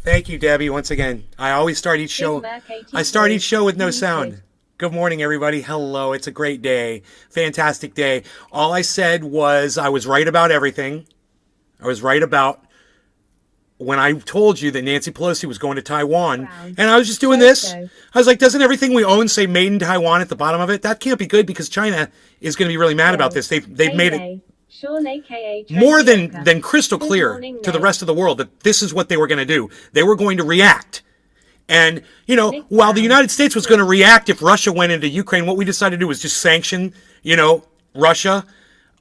Thank you, Debbie, once again. I always start each show. I start each show with no sound. Good morning, everybody. Hello. It's a great day. Fantastic day. All I said was I was right about everything. I was right about when I told you that Nancy Pelosi was going to Taiwan, and I was just doing this. I was like, doesn't everything we own say made in Taiwan at the bottom of it? That can't be good because China is going to be really mad about this. They've made it more than crystal clear to the rest of the world that this is what they were going to do. They were going to react. And, you know, while the United States was going to react if Russia went into Ukraine, what we decided to do was just sanction, Russia.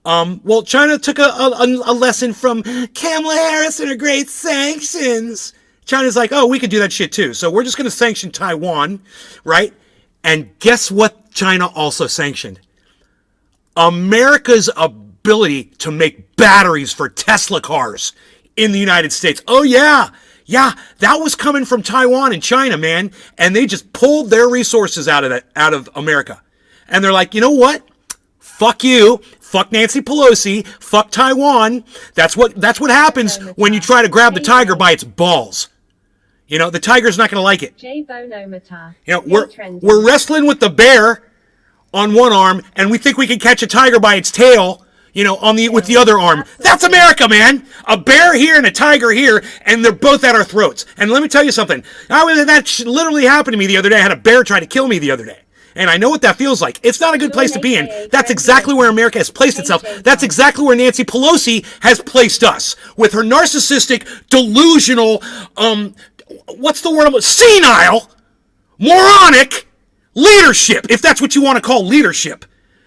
Well, China took a lesson from Kamala Harris and her great sanctions. China's like, oh, we could do that shit too. So we're just going to sanction Taiwan, right? And guess what China also sanctioned? America's ability to make batteries for Tesla cars in the United States. Oh, yeah. Yeah, that was coming from Taiwan and China, man. And they just pulled their resources out of America. And they're like, you know what? Fuck you. Fuck Nancy Pelosi. Fuck Taiwan. That's what happens when you try to grab the tiger by its balls. You know, the tiger's not going to like it. You know, we're wrestling with the bear on one arm, and we think we can catch a tiger by its tail, with the other arm. That's America, man. A bear here and a tiger here, and they're both at our throats. And let me tell you something. That literally happened to me the other day. I had a bear try to kill me the other day. And I know what that feels like. It's not a good place to be in. That's exactly where America has placed itself. That's exactly where Nancy Pelosi has placed us. With her narcissistic, delusional, what's the word? Senile, moronic leadership, if that's what you want to call leadership.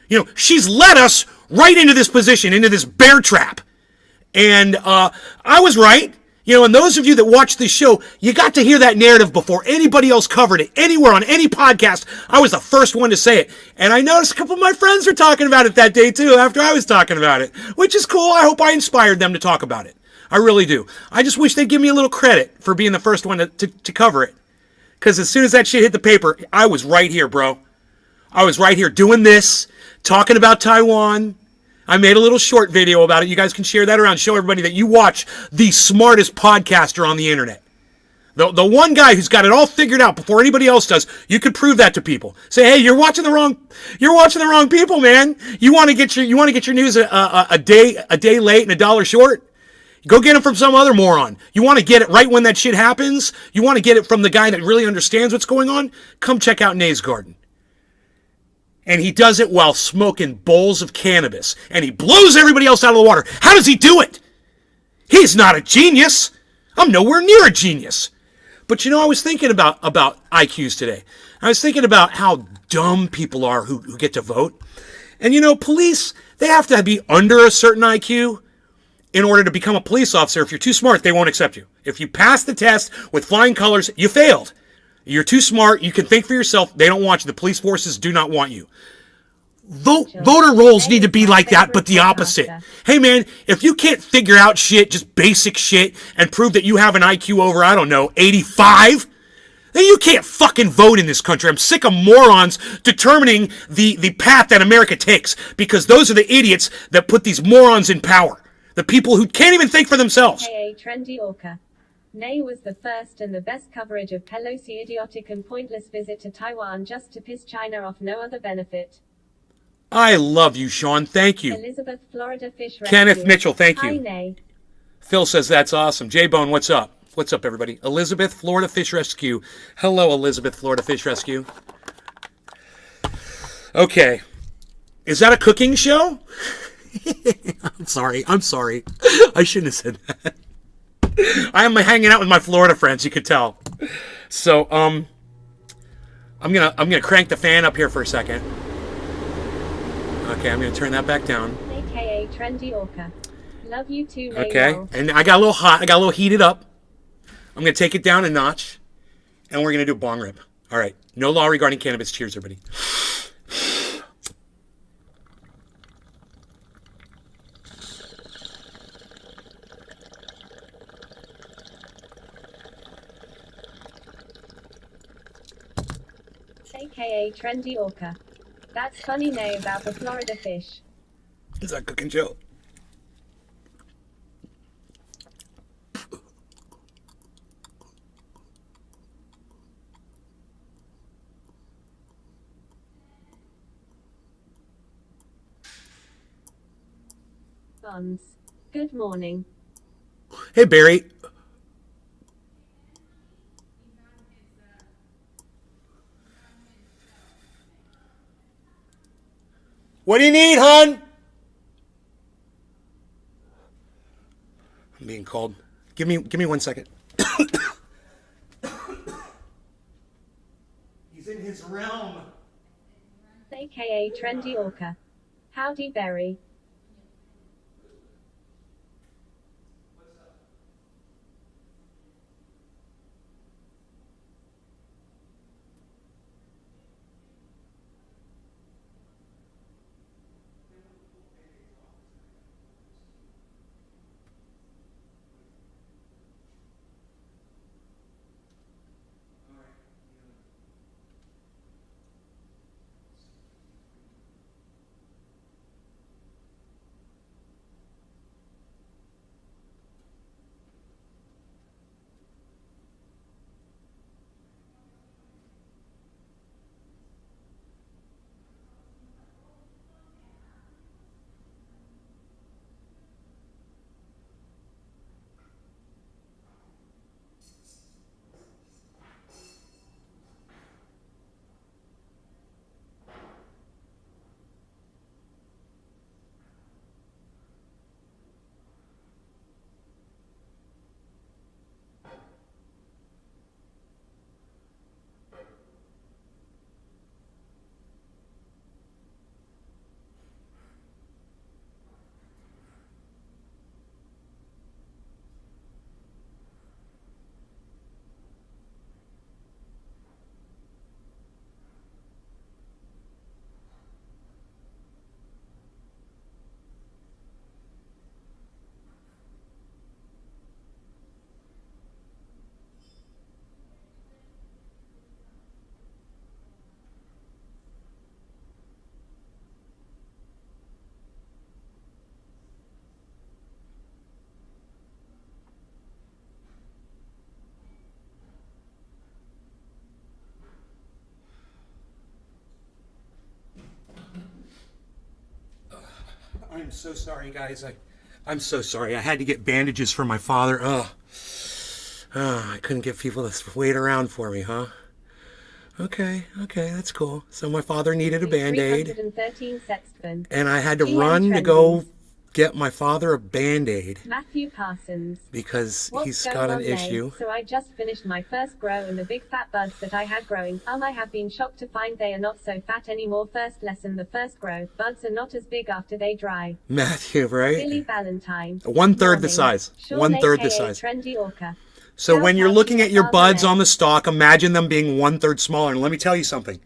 You know, she's led us right into this position, into this bear trap. And I was right. You know, and those of you that watch this show, you got to hear that narrative before anybody else covered it, anywhere on any podcast. I was the first one to say it. And I noticed a couple of my friends were talking about it that day, too, after I was talking about it, which is cool. I hope I inspired them to talk about it. I really do. I just wish they'd give me a little credit for being the first one to cover it. Because as soon as that shit hit the paper, I was right here, bro. I was right here doing this, talking about Taiwan. I made a little short video about it. You guys can share that around. Show everybody that you watch the smartest podcaster on the internet. The one guy who's got it all figured out before anybody else does. You could prove that to people. Say, hey, you're watching the wrong people, man. You want to get your news a day late and a dollar short? Go get it from some other moron. You want to get it right when that shit happens? You want to get it from the guy that really understands what's going on? Come check out Nay's Garden. And he does it while smoking bowls of cannabis. And he blows everybody else out of the water. How does he do it? He's not a genius. I'm nowhere near a genius. But I was thinking about IQs today. I was thinking about how dumb people are who get to vote. And police, they have to be under a certain IQ in order to become a police officer. If you're too smart, they won't accept you. If you pass the test with flying colors, you failed. You're too smart. You can think for yourself. They don't want you. The police forces do not want you. Voter rolls need to be like that, but the opposite. Hey, man, if you can't figure out shit, just basic shit, and prove that you have an IQ over, 85, then you can't fucking vote in this country. I'm sick of morons determining the path that America takes, because those are the idiots that put these morons in power. The people who can't even think for themselves. Hey, trendy orca. Nay was the first and the best coverage of Pelosi idiotic and pointless visit to Taiwan just to piss China off, no other benefit. I love you, Sean. Thank you. Elizabeth, Florida Fish Rescue. Kenneth Mitchell, thank you. Hi, Nay. Phil says that's awesome. J-Bone, what's up? What's up, everybody? Elizabeth, Florida Fish Rescue. Hello, Elizabeth, Florida Fish Rescue. Okay. Is that a cooking show? I'm sorry. I shouldn't have said that. I am hanging out with my Florida friends, you could tell. So, I'm gonna crank the fan up here for a second. Okay, I'm gonna turn that back down. AKA Trendy Orca. Love you too, Nay. Okay, and I got a little hot. I got a little heated up. I'm gonna take it down a notch, and we're gonna do a bong rip. All right, no law regarding cannabis. Cheers, everybody. AKA Trendy Orca. That's funny, Nay, about the Florida fish. Is that cooking show? Bonds. Good morning. Hey, Barry. What do you need, hon? I'm being called. Give me 1 second. He's in his realm. AKA Trendy Orca. Howdy, Berry. I'm so sorry, guys. I'm so sorry. I had to get bandages for my father. I couldn't get people to wait around for me, huh? Okay, that's cool. So my father needed a Band-Aid, 313 Sexton. and I had to GM run to Trending. go get my father a Band-Aid Matthew Parsons. because What's he's going got an on, Nay? issue. So I just finished my first grow and the big fat buds that I had growing. I have been shocked to find they are not so fat anymore. First lesson, the first grow. Buds are not as big after they dry. Matthew, right? Billy Valentine. 1/3 the Morning. size. Sean, 1/3 the aka size. Trendy Orca. So Shout when you're out looking to at your Father buds Nay. on the stalk, imagine them being 1/3 smaller. And let me tell you something.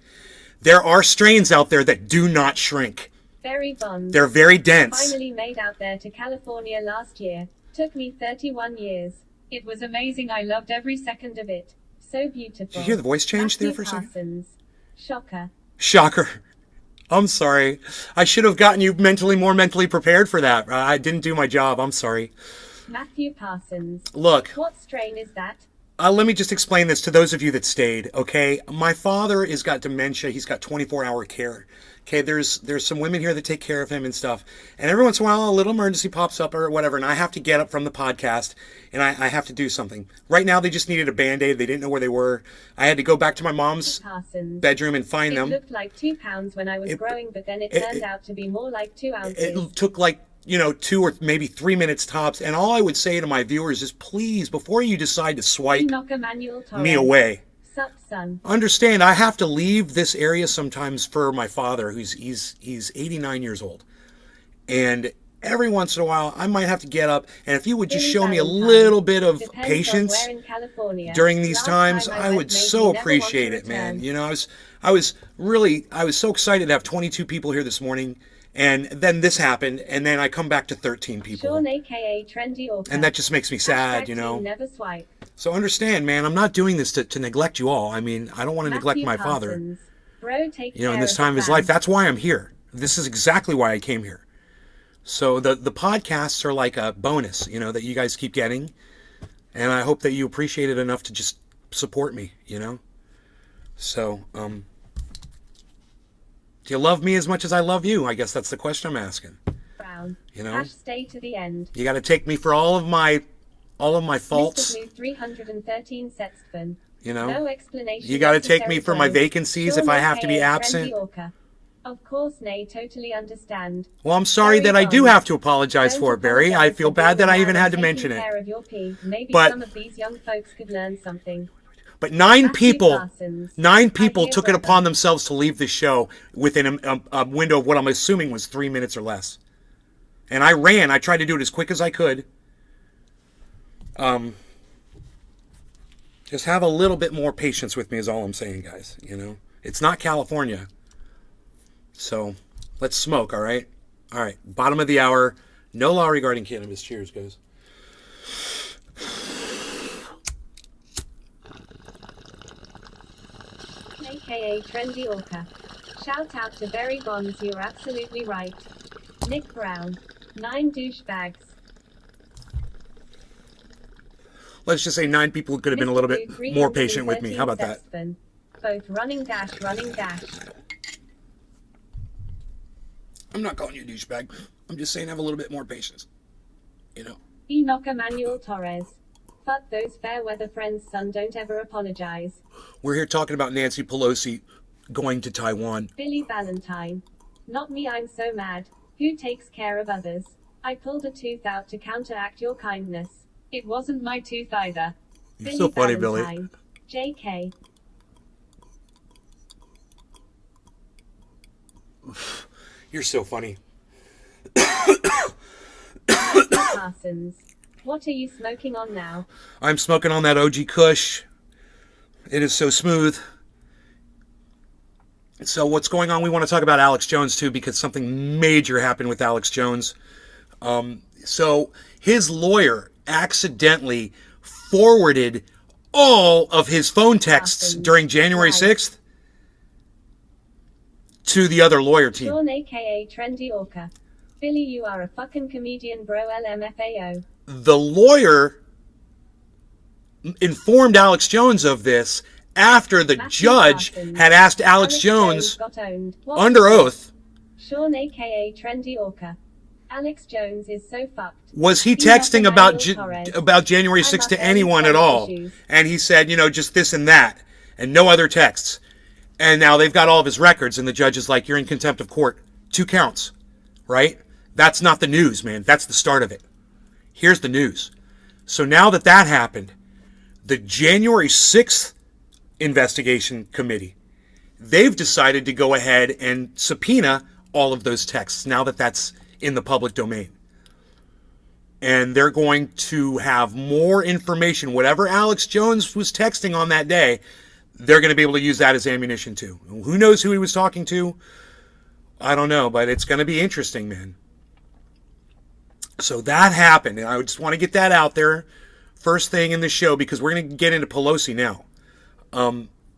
There are strains out there that do not shrink. Berry Bonds. They're very dense. Finally made out there to California last year. Took me 31 years. It was amazing. I loved every second of it. So beautiful. Did you hear the voice change there for a second? Parsons. Shocker. Shocker. I'm sorry. I should have gotten you more mentally prepared for that. I didn't do my job. I'm sorry. Matthew Parsons. Look, What strain is that? let me just explain this to those of you that stayed, okay? My father has got dementia. He's got 24-hour care. Okay, there's some women here that take care of him and stuff. And every once in a while, a little emergency pops up or whatever, and I have to get up from the podcast, and I have to do something. Right now, they just needed a Band-Aid. They didn't know where they were. I had to go back to my mom's Parsons. bedroom and find It them. looked like 2 pounds when I was growing, but then it turned out to be more like 2 ounces. It took like 2 or maybe 3 minutes tops. And all I would say to my viewers is, please, before you decide to swipe Enoch Emmanuel Torres. me away, Sup, son. understand I have to leave this area sometimes for my father, he's 89 years old. And every once in a while, I might have to get up. And if you would just Billy show me a Valentine. little bit of Depends on patience where in California. during these Last times, time I went, would made so me never want to appreciate it, man. return. I was so excited to have 22 people here this morning. And then this happened, and then I come back to 13 people. Sean, aka Trendy Orca. And that just makes me sad, Team never swipe. So understand, man, I'm not doing this to neglect you all. I mean, I don't want to neglect Matthew my father, Parsons. Bro, take in care this of time of the his life. fam. That's why I'm here. This is exactly why I came here. So the podcasts are like a bonus, that you guys keep getting. And I hope that you appreciate it enough to just support me, So, do you love me as much as I love you? I guess that's the question I'm asking. down. You know? Hash stay to the end. You got to take me for all of my faults. Mr. Blue 313 Sextvan. You know? No explanation. You got to take me for my necessary, vacancies Sean if I have to be aka absent. Trendy Orca. Of course, nay, totally understand. Well, I'm sorry Barry that I do Bonds. have to apologize Don't for it, Barry. I apologize feel for bad that I being even around had to and mention taking it. care of your pee. Maybe But- some of these young folks could learn something. But nine Matthew people Parsons. took it brother. upon themselves to leave the show within a window of what I'm assuming was 3 minutes or less. And I ran. I tried to do it as quick as I could. Just have a little bit more patience with me is all I'm saying, guys. You know, it's not California. So let's smoke, all right? All right, bottom of the hour. No law regarding cannabis. Cheers, guys. AKA Trendy Orca. Shout out to Barry Bonds, you're absolutely right. Nick Brown. 9 douchebags. Let's just say 9 people could have been a little bit more patient with me. How about that? Sexton. Both running dash, running dash. I'm not calling you a douchebag. I'm just saying have a little bit more patience. You know? Enoch Emmanuel Torres. Fuck those fair weather friends, son, don't ever apologize. We're here talking about Nancy Pelosi going to Taiwan. Billy Valentine. Not me, I'm so mad. Who takes care of others? I pulled a tooth out to counteract your kindness. It wasn't my tooth either. You're so funny, Billy. Valentine. JK. You're so funny. Parsons. What are you smoking on now? I'm smoking on that OG Kush. It is so smooth. So what's going on? We want to talk about Alex Jones too, because something major happened with Alex Jones. So his lawyer accidentally forwarded all of his phone texts during January 6th to the other lawyer team. Sean aka Trendy Orca. Billy, you are a fucking comedian, bro. LMFAO. The lawyer informed Alex Jones of this after the judge had asked Alex Jones got owned. under oath. Sean aka Trendy Orca. Alex Jones is so fucked. Was he texting about January 6th to anyone at all? And he said, you know, just this and that, and no other texts. And now they've got all of his records, and the judge is like, you're in contempt of court. 2 counts, right? That's not the news, man. That's the start of it. Here's the news. So now that happened, the January 6th investigation committee, they've decided to go ahead and subpoena all of those texts now that that's in the public domain. And they're going to have more information. Whatever Alex Jones was texting on that day, they're going to be able to use that as ammunition too. Who knows who he was talking to? I don't know, but it's going to be interesting, man. So that happened, and I just want to get that out there first thing in the show, because we're going to get into Pelosi now.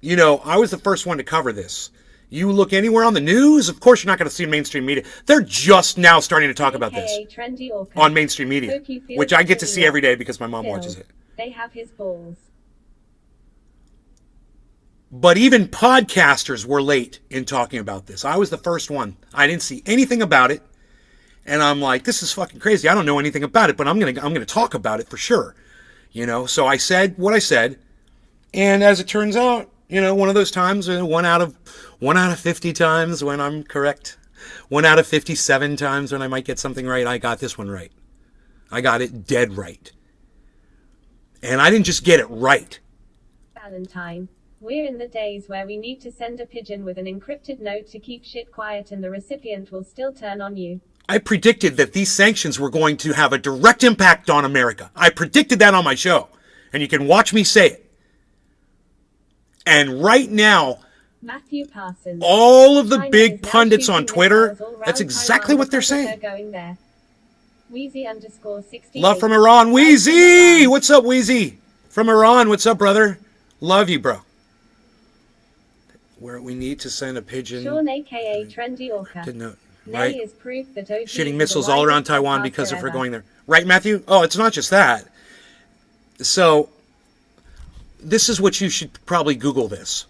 You know, I was the first one to cover this. You look anywhere on the news, of course you're not going to see mainstream media. They're just now starting to talk about this on mainstream media, which I get to see every day because my mom watches it. They have his balls. But even podcasters were late in talking about this. I was the first one. I didn't see anything about it. And I'm like, this is fucking crazy. I don't know anything about it, but I'm gonna talk about it for sure. You know, so I said what I said. And as it turns out, you know, one of those times, one out of 50 times when I'm correct, 1 out of 57 times when I might get something right, I got this one right. I got it dead right. And I didn't just get it right. Valentine. We're in the days where we need to send a pigeon with an encrypted note to keep shit quiet, and the recipient will still turn on you. I predicted that these sanctions were going to have a direct impact on America. I predicted that on my show. And you can watch me say it. And right now, Matthew Parsons. all of the big pundits on Twitter, that's exactly what they're saying. Wheezy_68. Love from Iran. Wheezy! What's up, Wheezy? From Iran, what's up, brother? Love you, bro. Where we need to send a pigeon. Sean aka Trendy Orca. Didn't know. Nay Right? is proof that OG Shooting is missiles the all around wisest Taiwan podcaster because of her ever. going there. Right, Matthew? Oh, it's not just that. So, this is what you should probably Google this.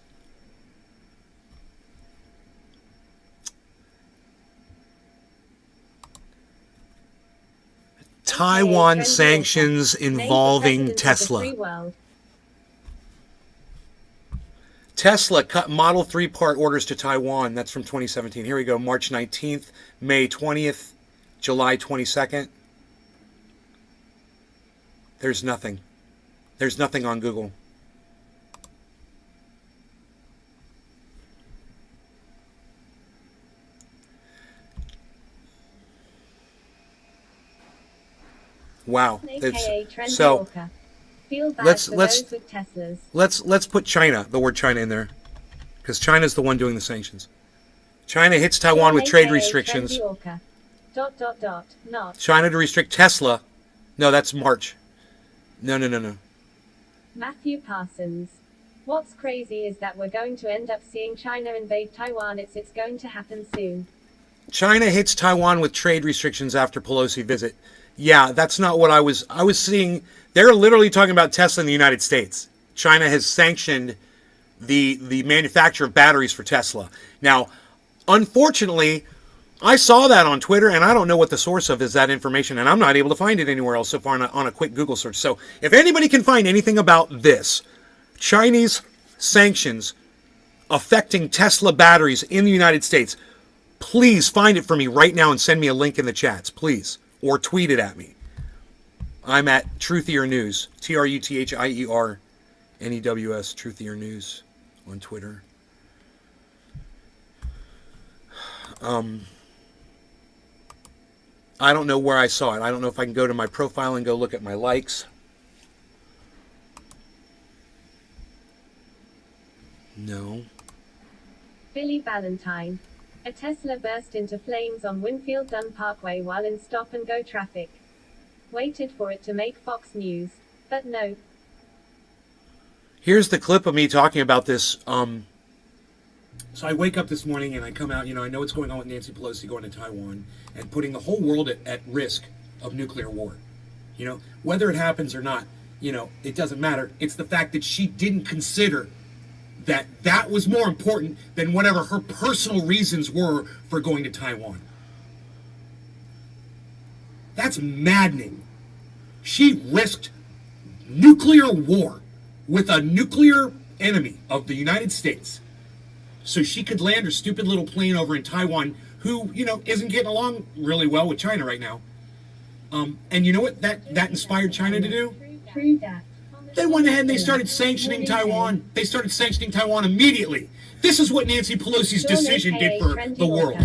Taiwan Trendy sanctions author. Named the involving president of the Tesla. free world. Tesla cut Model 3 part orders to Taiwan. That's from 2017. Here we go. March 19th, May 20th, July 22nd. There's nothing. There's nothing on Google. Wow. AKA Trendy So author. Feel bad let's for those with Teslas. let's put China, the word China in there, because China's the one doing the sanctions. China hits Taiwan with trade restrictions. Trendy author. ... Not. China to restrict Tesla. No, that's March. No. Matthew Parsons. What's crazy is that we're going to end up seeing China invade Taiwan. It's going to happen soon. China hits Taiwan with trade restrictions after Pelosi visit. Yeah, that's not what I was seeing. They're literally talking about Tesla in the United States. China has sanctioned the manufacture of batteries for Tesla. Now, unfortunately, I saw that on Twitter, and I don't know what the source of is that information, and I'm not able to find it anywhere else so far on a quick Google search. So if anybody can find anything about this, Chinese sanctions affecting Tesla batteries in the United States, please find it for me right now and send me a link in the chats, please. Or tweet it at me. I'm at Truthier News. TruthierNews, Truthier News on Twitter. I don't know where I saw it. I don't know if I can go to my profile and go look at my likes. No. Billy Valentine. A Tesla burst into flames on Winfield Dunn Parkway while in stop-and-go traffic. Waited for it to make Fox News, but no. Here's the clip of me talking about this. So I wake up this morning and I come out, I know what's going on with Nancy Pelosi going to Taiwan and putting the whole world at risk of nuclear war. Whether it happens or not, it doesn't matter. It's the fact that she didn't consider that was more important than whatever her personal reasons were for going to Taiwan. That's maddening. She risked nuclear war with a nuclear enemy of the United States so she could land her stupid little plane over in Taiwan, who, isn't getting along really well with China right now. And you know what that inspired China to do? True that. They went ahead and they started sanctioning Taiwan. They started sanctioning Taiwan immediately. This is what Nancy Pelosi's decision did for the world.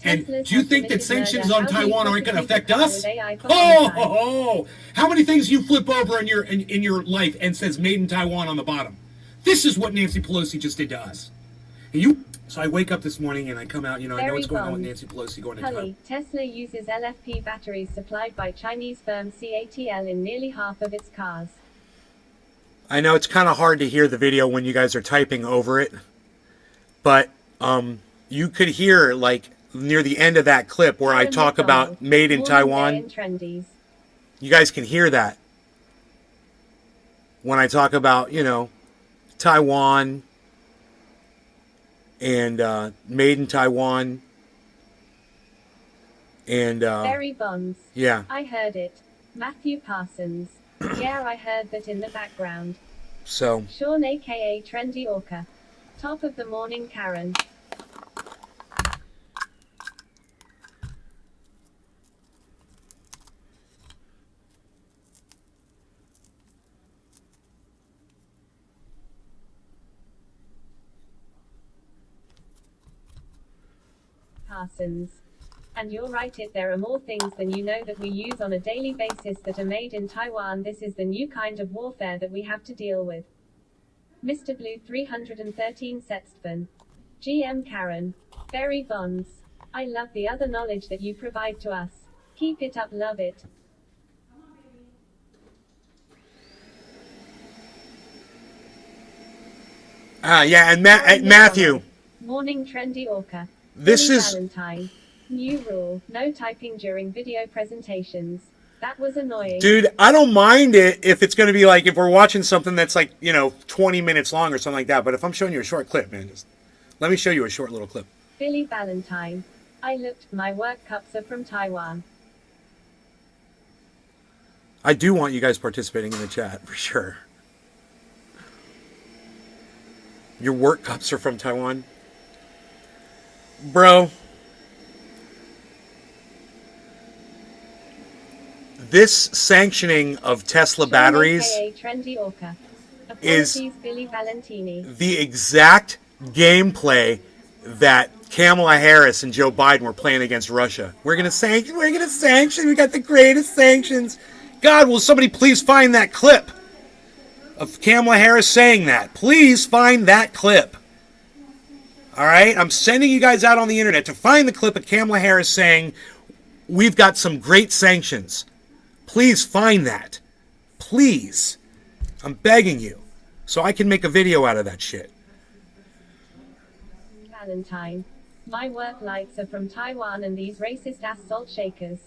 And do you think that sanctions on Taiwan aren't going to affect us? Oh! How many things you flip over in your life and says "Made in Taiwan" on the bottom? This is what Nancy Pelosi just did to us. So I wake up this morning and I come out. I know what's going on with Nancy Pelosi going to Taiwan. Tesla uses LFP batteries supplied by Chinese firm CATL in nearly half of its cars. I know it's kind of hard to hear the video when you guys are typing over it, but you could hear near the end of that clip where I talk about made in Taiwan. You guys can hear that when I talk about, Taiwan and made in Taiwan and Barry Bonds. Yeah. I heard it. Matthew Parsons. Yeah, I heard that in the background. So Sean aka Trendy Orca. Top of the morning, Karen. Parsons. And you're right, there are more things than you know that we use on a daily basis that are made in Taiwan. This is the new kind of warfare that we have to deal with. Mr. Blue 313 Setstven. GM Karen. Barry Bonds. I love the other knowledge that you provide to us. Keep it up, love it. Yeah, and Matthew. Morning Trendy Orca. This is Valentine. New rule, no typing during video presentations. That was annoying. Dude, I don't mind it if it's going to be if we're watching something that's 20 minutes long or something like that. But if I'm showing you a short clip, man, just let me show you a short little clip. Billy Valentine. I looked, my work cups are from Taiwan. I do want you guys participating in the chat for sure. Your work cups are from Taiwan? Bro, this sanctioning of Tesla Sean, batteries aka Trendy Orca. is Apologies, Billy Valentini. the exact gameplay that Kamala Harris and Joe Biden were playing against Russia. We're gonna sanction. We got the greatest sanctions. God, will somebody please find that clip of Kamala Harris saying that? Please find that clip. All right, I'm sending you guys out on the internet to find the clip of Kamala Harris saying, "We've got some great sanctions." Please find that. Please. I'm begging you. So I can make a video out of that shit. Valentine. My work lights are from Taiwan and these racist ass salt shakers.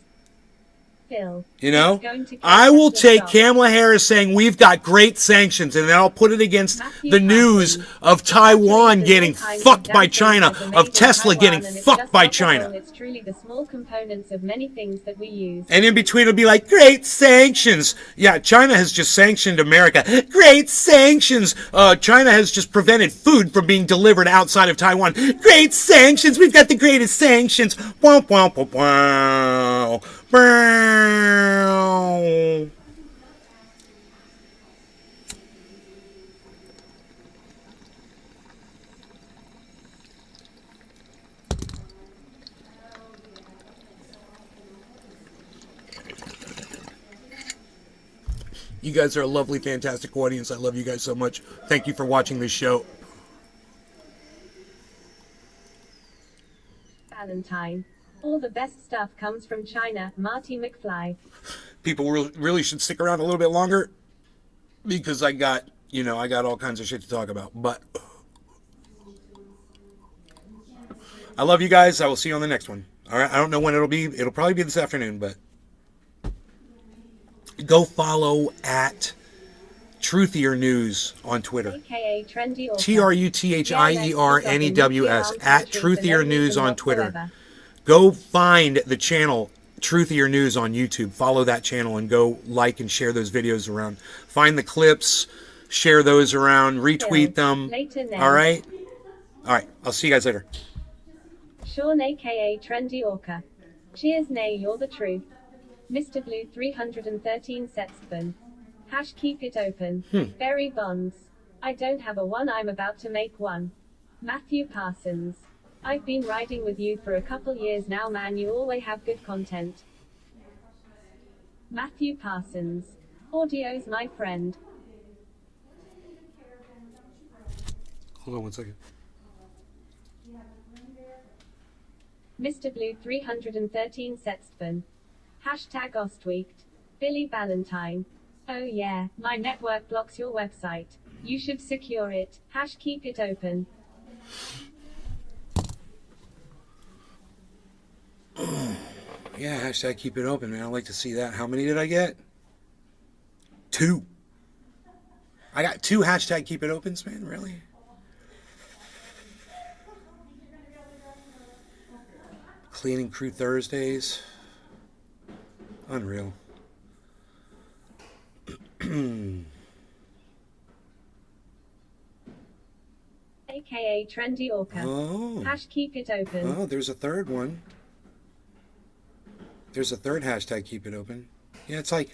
Phil. You know, Going to I will Tesla's take stock. Kamala Harris saying we've got great sanctions, and then I'll put it against Matthew the news Parsons. of Taiwan Batteries getting and all kinds fucked of by damn China, things that are of made in Tesla Taiwan, getting and it's fucked just by not the whole, China. It's truly the small components of many things that we use. And in between it'll be like, great sanctions. Yeah, China has just sanctioned America. Great sanctions. China has just prevented food from being delivered outside of Taiwan. Great sanctions. We've got the greatest sanctions. Wow, wow, wow, wow. Bow. You guys are a lovely, fantastic audience. I love you guys so much. Thank you for watching this show. Valentine. All the best stuff comes from China, Marty McFly. People really should stick around a little bit longer because I got all kinds of shit to talk about. But I love you guys. I will see you on the next one. All right. I don't know when it'll be. It'll probably be this afternoon, but go follow at Truthier News on Twitter. AKA Trendy Orca. TruthierNews at Truthier News on Twitter. Go find the channel Truthier News on YouTube. Follow that channel and go like and share those videos around. Find the clips, share those around, retweet them. Later, Ned. All right? All right. I'll see you guys later. Sean, aka Trendy Orca. Cheers, nay, you're the truth. Mr. Blue 313 Setspan. Hash keep it open. Berry Bonds. I don't have a one, I'm about to make one. Matthew Parsons. I've been riding with you for a couple years now, man, you always have good content. Matthew Parsons. Audio's my friend. Hold on one second. Mr. Blue 313 Setspan. Hashtag Ostweeked. Billy Valentine. Oh yeah, my network blocks your website. You should secure it. Hash keep it open. Yeah, hashtag keep it open, man. I'd like to see that. How many did I get? 2. I got 2 hashtag keep it opens, man. Really? Cleaning crew Thursdays. Unreal. AKA Trendy Orca. Oh. Hash keep it open. Oh, there's a third one. There's a third hashtag keep it open. Yeah, it's like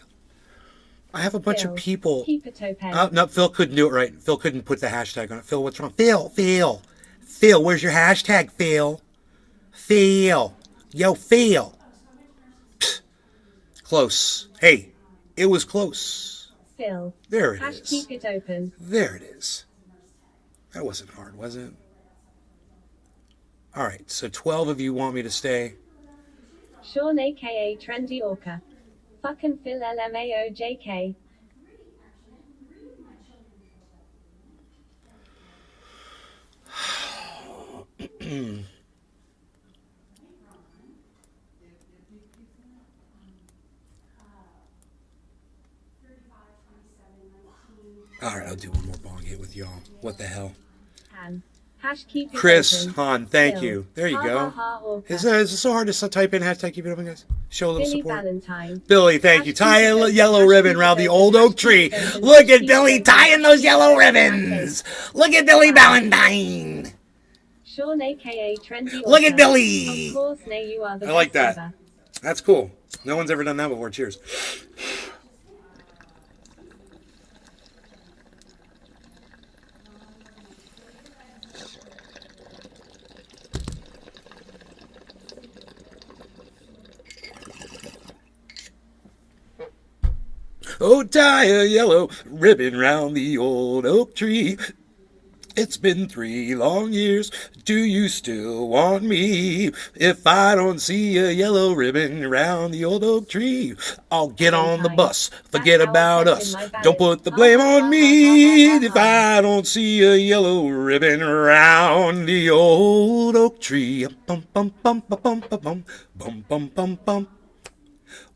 I have a bunch Phil, of people. Keep it open. Oh, no, Phil couldn't do it right. Phil couldn't put the hashtag on it. Phil, what's wrong? Phil, where's your hashtag, Phil? Yo, Phil. Psst. Close. Hey, it was close. Phil. There it Hash is. keep it open. There it is. That wasn't hard, was it? All right, so 12 of you want me to stay. Sean, aka Trendy Orca. Fucking Phil LMAOJK. All right, I'll do one more bong hit with y'all. What the hell? Hash keep it Chris open. Han, thank Bill. you. There you Ha, go. ha, ha, orca. Is it so hard to type in hashtag keep it open, guys? Show a little Billy support. Valentine. Billy, thank Hash you. keep Tie it a open, yellow hash ribbon keep around it the open, old hash oak keep tree. it open, Look hash at keep Billy it open, tying hash those keep yellow it open, hash ribbons. Look at Billy Valentine. Sean aka Trendy Look at Author. Billy. Of course, Nay, you are the I like best that. ever. That's cool. No one's ever done that before. Cheers. Oh, tie a yellow ribbon round the old oak tree. It's been 3 long years. Do you still want me? If I don't see a yellow ribbon round the old oak tree, I'll get on the bus. Forget about us. Don't put the blame on me. If I don't see a yellow ribbon round the old oak tree. Bum bum bum bum bum bum bum bum bum bum.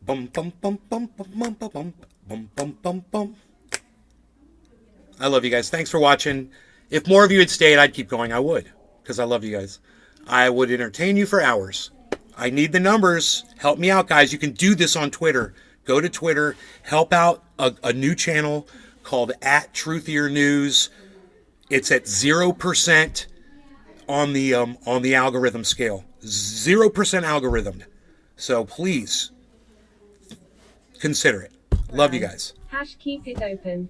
Bum bum bum bum bum bum bum bum bum bum bum. I love you guys. Thanks for watching. If more of you had stayed, I'd keep going. I would, because I love you guys. I would entertain you for hours. I need the numbers. Help me out, guys. You can do this on Twitter. Go to Twitter. Help out a new channel called @Truthier_News. It's at 0% on the algorithm scale. 0% algorithmed. So please consider it. Love you guys. Hash keep it open.